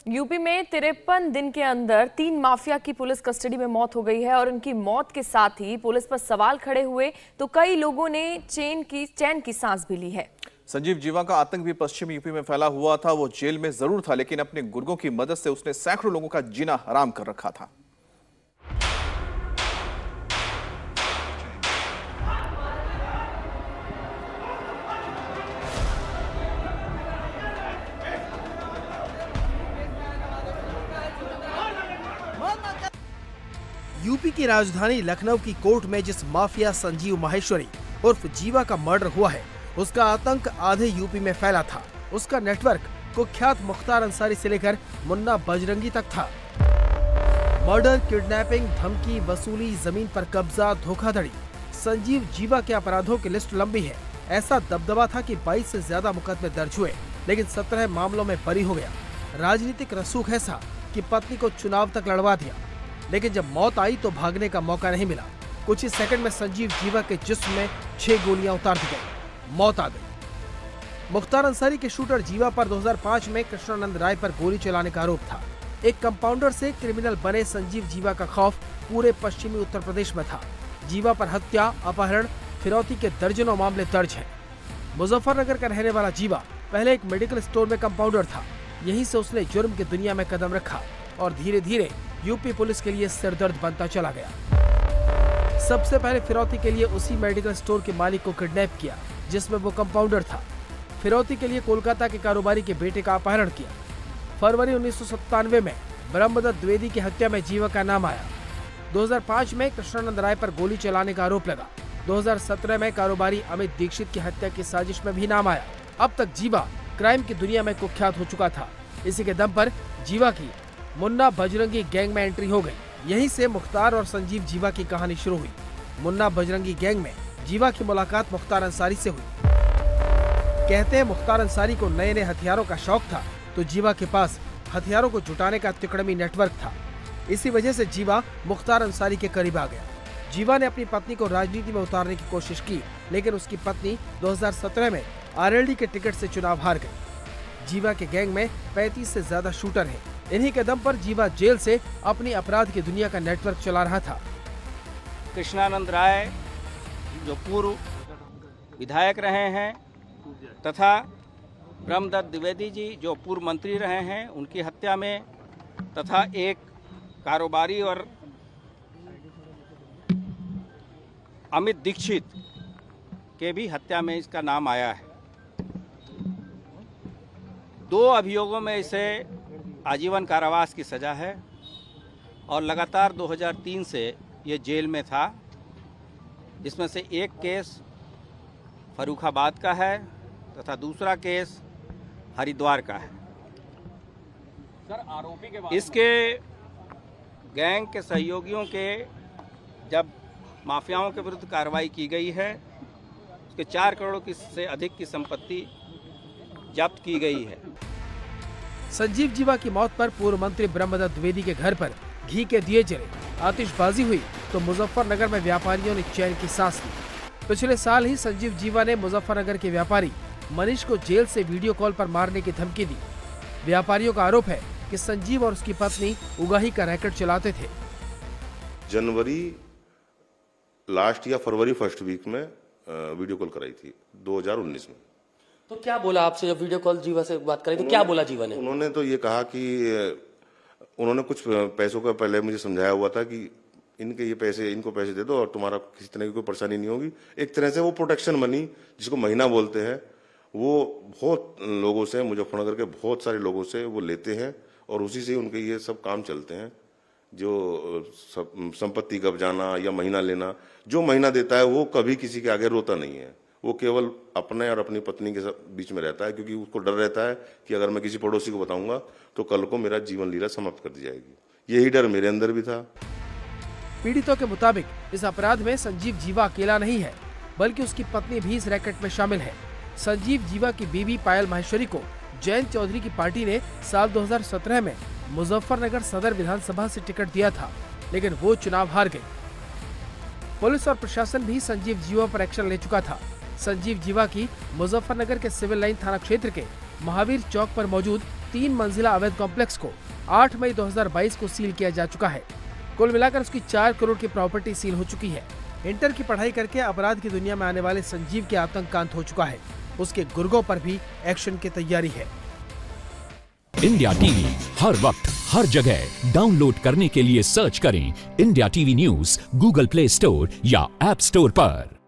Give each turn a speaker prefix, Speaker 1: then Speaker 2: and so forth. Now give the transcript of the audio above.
Speaker 1: UP में 53 दिन के अंदर 3 माफिया की पुलिस कस्टडी में मौत हो गई है और उनकी मौत के साथ ही पुलिस पर सवाल खड़े हुए तो कई लोगों ने चैन की सांस भी ली है।
Speaker 2: संजीव जीवा का आतंक भी पश्चिमी यूपी में फैला हुआ था। वो जेल में जरूर था, लेकिन अपने गुर्गों की मदद से उसने सैकड़ों लोगों का जीना हराम कर रखा था।
Speaker 3: यूपी की राजधानी लखनऊ की कोर्ट में जिस माफिया संजीव माहेश्वरी उर्फ जीवा का मर्डर हुआ है, उसका आतंक आधे यूपी में फैला था। उसका नेटवर्क कुख्यात मुख्तार अंसारी से लेकर मुन्ना बजरंगी तक था। मर्डर, किडनैपिंग, धमकी, वसूली, जमीन पर कब्जा, धोखाधड़ी, संजीव जीवा के अपराधों की लिस्ट लंबी है। ऐसा दबदबा था कि 22 से ज्यादा मुकदमे दर्ज हुए, लेकिन 17 मामलों में बरी हो गया। राजनीतिक रसूख ऐसा कि पत्नी को चुनाव तक लड़वा दिया, लेकिन जब मौत आई तो भागने का मौका नहीं मिला। कुछ ही सेकंड में संजीव जीवा के जिस्म में 6 गोलियां उतार दी गई, मौत आ गई। मुख्तार अंसारी के शूटर जीवा पर 2005 में कृष्णानंद राय पर गोली चलाने का आरोप था। एक कंपाउंडर से क्रिमिनल बने संजीव जीवा का खौफ पूरे पश्चिमी उत्तर प्रदेश में था। जीवा पर हत्या, अपहरण, फिरौती के दर्जनों मामले दर्ज हैं। मुजफ्फरनगर का रहने वाला जीवा पहले एक मेडिकल स्टोर में कंपाउंडर था। यहीं से उसने जुर्म की दुनिया में कदम रखा और धीरे धीरे यूपी पुलिस के लिए सिरदर्द बनता चला गया। सबसे पहले फिरौती के लिए उसी मेडिकल स्टोर के मालिक को किडनैप किया जिसमें वो कंपाउंडर था। फिरौती के लिए कोलकाता के कारोबारी के बेटे का अपहरण किया। फरवरी 1997 में ब्रह्मदत्त द्विवेदी की हत्या में जीवा का नाम आया। 2005 में कृष्णानंद राय पर गोली चलाने का आरोप लगा। 2017 में कारोबारी अमित दीक्षित की हत्या की साजिश में भी नाम आया। अब तक जीवा क्राइम की दुनिया में कुख्यात हो चुका था। इसी के दम पर जीवा की मुन्ना बजरंगी गैंग में एंट्री हो गई। यहीं से मुख्तार और संजीव जीवा की कहानी शुरू हुई। मुन्ना बजरंगी गैंग में जीवा की मुलाकात मुख्तार अंसारी से हुई। कहते हैं मुख्तार अंसारी को नए नए हथियारों का शौक था, तो जीवा के पास हथियारों को जुटाने का तिकड़मी नेटवर्क था। इसी वजह से जीवा मुख्तार अंसारी के करीब आ गया। जीवा ने अपनी पत्नी को राजनीति में उतारने की कोशिश की, लेकिन उसकी पत्नी 2017 में आरएलडी के टिकट से चुनाव हार गई। जीवा के गैंग में 35 से ज्यादा शूटर हैं। इन्हीं के दम पर जीवा जेल से अपनी अपराध की दुनिया का नेटवर्क चला रहा था।
Speaker 4: कृष्णानंद राय जो पूर्व विधायक रहे हैं तथा ब्रह्मदत्त द्विवेदी जी जो पूर्व मंत्री रहे हैं, उनकी हत्या में तथा एक कारोबारी और अमित दीक्षित के भी हत्या में इसका नाम आया है। 2 अभियोगों में इसे आजीवन कारावास की सज़ा है और लगातार 2003 से ये जेल में था। इसमें से एक केस फर्रुखाबाद का है तथा दूसरा केस हरिद्वार का है।
Speaker 5: सर, आरोपी के बाद
Speaker 4: इसके गैंग के सहयोगियों के जब माफियाओं के विरुद्ध कार्रवाई की गई है, उसके 4 करोड़ से अधिक की संपत्ति जब्त की गई है।
Speaker 3: संजीव जीवा की मौत पर पूर्व मंत्री ब्रह्मदत्त द्विवेदी के घर पर घी के दिए जले, आतिशबाजी हुई तो मुजफ्फरनगर में व्यापारियों ने चैन की सांस ली। पिछले साल ही संजीव जीवा ने मुजफ्फरनगर के व्यापारी मनीष को जेल से वीडियो कॉल पर मारने की धमकी दी। व्यापारियों का आरोप है कि संजीव और उसकी पत्नी उगाही का रैकेट चलाते थे।
Speaker 6: जनवरी लास्ट या फरवरी फर्स्ट वीक में वीडियो कॉल कराई थी 2019 में।
Speaker 5: तो क्या बोला आपसे जब वीडियो कॉल जीवा से बात करी तो क्या बोला जीवा ने?
Speaker 6: उन्होंने तो ये कहा कि उन्होंने कुछ पैसों का पहले मुझे समझाया हुआ था कि इनको पैसे दे दो और तुम्हारा किसी तरह की कोई परेशानी नहीं होगी। एक तरह से वो प्रोटेक्शन मनी जिसको महीना बोलते हैं, वो बहुत लोगों से, मुजफ्फरनगर के बहुत सारे लोगों से वो लेते हैं और उसी से उनके ये सब काम चलते हैं। जो संपत्ति कब्जाना या महीना लेना, जो महीना देता है वो कभी किसी के आगे रोता नहीं है। वो केवल अपने और अपनी पत्नी के बीच में रहता है, क्योंकि उसको डर रहता है कि अगर मैं किसी पड़ोसी को बताऊंगा तो कल को मेरा जीवन लीला समाप्त कर दी जाएगी। यही डर मेरे अंदर भी था।
Speaker 3: पीड़ितों के मुताबिक इस अपराध में संजीव जीवा अकेला नहीं है, बल्कि उसकी पत्नी भी इस रैकेट में शामिल है। संजीव जीवा की बीवी पायल माहेश्वरी को जयंत चौधरी की पार्टी ने साल 2017 में मुजफ्फरनगर सदर विधानसभा से टिकट दिया था, लेकिन वो चुनाव हार गई। पुलिस और प्रशासन भी संजीव जीवा पर एक्शन ले चुका था। संजीव जीवा की मुजफ्फरनगर के सिविल लाइन थाना क्षेत्र के महावीर चौक पर मौजूद 3 मंजिला अवैध कॉम्प्लेक्स को 8 मई 2022 को सील किया जा चुका है। कुल मिलाकर उसकी 4 करोड़ की प्रॉपर्टी सील हो चुकी है। इंटर की पढ़ाई करके अपराध की दुनिया में आने वाले संजीव के आतंक का अंत हो चुका है। उसके गुर्गों पर भी एक्शन की तैयारी है।
Speaker 7: इंडिया टीवी हर वक्त हर जगह डाउनलोड करने के लिए सर्च करें India TV news Google play store या ऐप स्टोर पर।